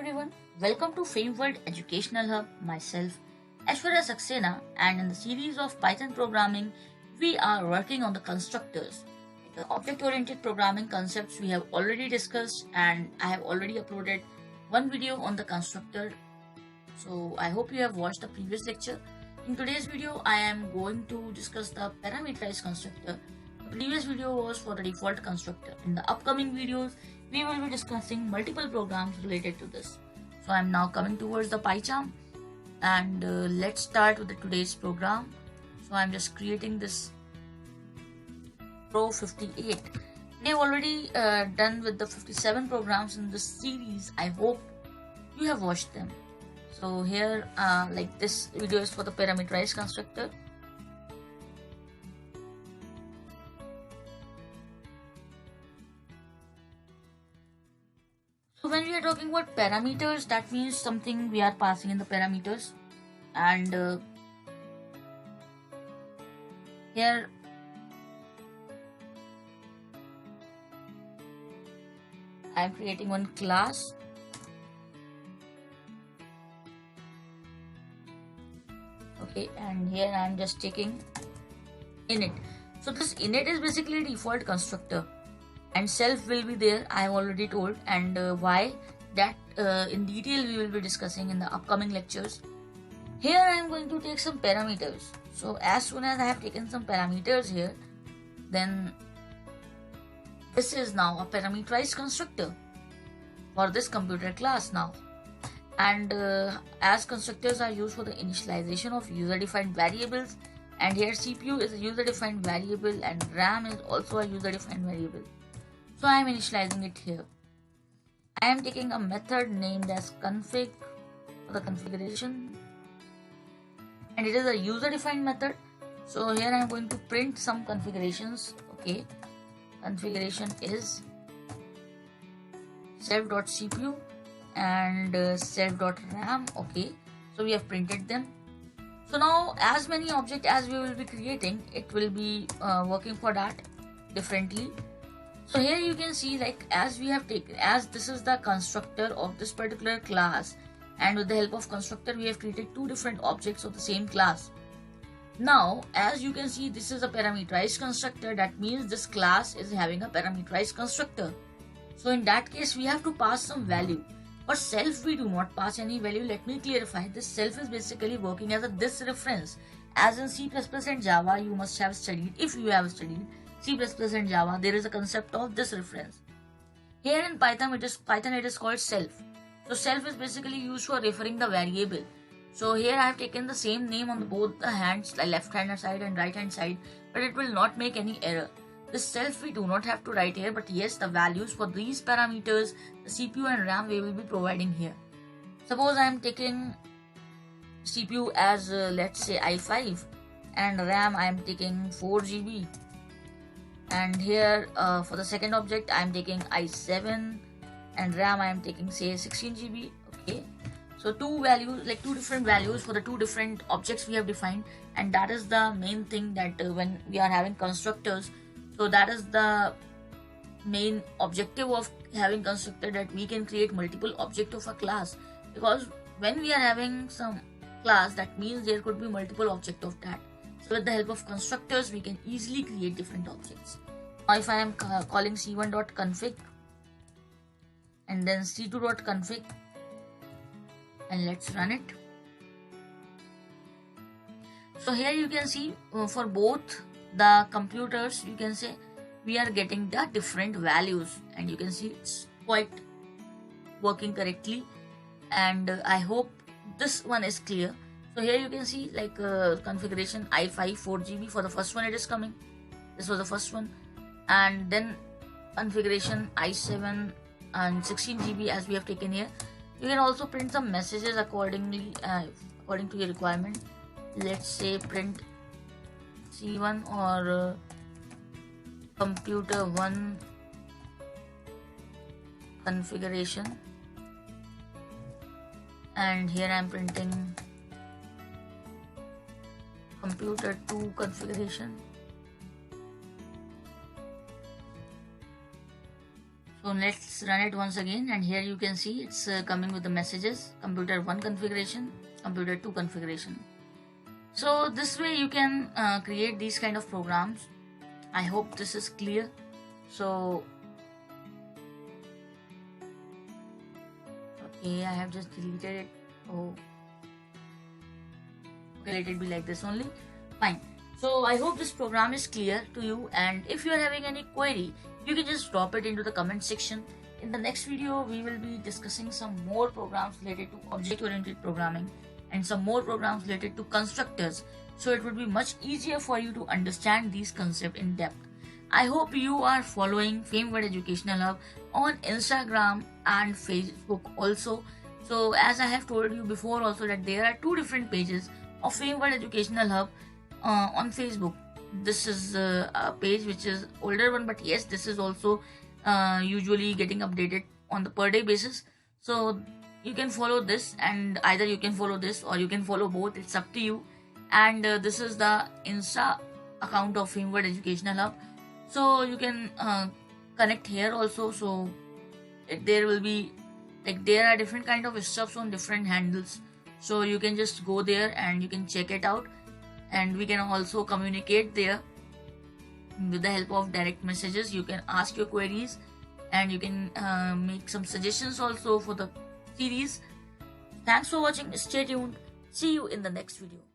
everyone, welcome to Fame World Educational Hub. Myself, Aishwarya Saxena, and in the series of Python programming, we are working on the constructors. The object-oriented programming concepts we have already discussed, and I have already uploaded one video on the constructor. So I hope you have watched the previous lecture. In today's video, I am going to discuss the parameterized constructor. The previous video was for the default constructor. In the upcoming videos, we will be discussing multiple programs related to this. So I'm now coming towards the PyCharm, and let's start with today's program. So I'm just creating this Pro 58. We have already done with the 57 programs in this series. I hope you have watched them. So here, like this video is for the parameterized constructor. So when we are talking about parameters, that means something we are passing in the parameters, and here I am creating one class. Okay, and here I am just taking init. So this init is basically a default constructor, and self will be there. I have already told, and why that in detail we will be discussing in the upcoming lectures. Here I am going to take some parameters. So as soon as I have taken some parameters here, then this is now a parameterized constructor for this computer class now. And as constructors are used for the initialization of user-defined variables, and here CPU is a user-defined variable and RAM is also a user-defined variable. So I am initializing it here. I am taking a method named as config for the configuration, and it is a user-defined method. So here I am going to print some configurations. Okay, configuration is self.cpu and self.ram. Okay, so we have printed them. So now as many objects as we will be creating, it will be working for that differently. So here you can see, like, as we have taken, as this is the constructor of this particular class, and with the help of constructor we have created two different objects of the same class. Now as you can see, this is a parameterized constructor. That means this class is having a parameterized constructor. So in that case we have to pass some value. For self we do not pass any value. Let me clarify, this self is basically working as a this reference. As in C++ and Java you must have studied, if you have studied C++ and Java, there is a concept of this reference. Here in Python it is called self. So self is basically used for referring the variable. So here I have taken the same name on both the hands, like left hand side and right hand side, but it will not make any error. This self we do not have to write here, but yes, the values for these parameters, the CPU and RAM, we will be providing here. Suppose I am taking CPU as let's say i5, and RAM I am taking 4 GB, and here for the second object I am taking i7, and RAM I am taking say 16 GB. Okay, so two values, like two different values for the two different objects we have defined, and that is the main thing that when we are having constructors, so that is the main objective of having constructor, that we can create multiple objects of a class, because when we are having some class, that means there could be multiple objects of that. So with the help of constructors we can easily create different objects. Now if I am calling c1.config and then c2.config, and let's run it. So here you can see for both the computers, you can say we are getting the different values, and you can see it's quite working correctly, and I hope this one is clear. So here you can see, like configuration i5 4 GB for the first one, it is coming. This was the first one, and then configuration i7 and 16 GB as we have taken here. You can also print some messages accordingly, according to your requirement. Let's say print C1 or computer 1 configuration, and here I am printing computer 2 configuration. So let's run it once again, and here you can see it's coming with the messages: computer 1 configuration, computer 2 configuration. So this way you can create these kind of programs. I hope this is clear. So okay, I have just deleted it. Oh, okay, let it be like this only. Fine. So I hope this program is clear to you, and if you are having any query, you can just drop it into the comment section. In the next video, we will be discussing some more programs related to object-oriented programming and some more programs related to constructors, so it would be much easier for you to understand these concepts in depth. I hope you are following FameWorld Educational Hub on Instagram and Facebook also. So as I have told you before also, that there are two different pages of FameWorld Educational Hub on Facebook. This is a page which is older one, but yes, this is also usually getting updated on the per day basis. So you can follow this, and either you can follow this or you can follow both. It's up to you. And this is the Insta account of FameWorld Educational Hub. So you can connect here also. So there will be, like, there are different kind of stuffs on different handles. So you can just go there and you can check it out, and we can also communicate there with the help of direct messages. You can ask your queries, and you can make some suggestions also for the series. Thanks for watching. Stay tuned. See you in the next video.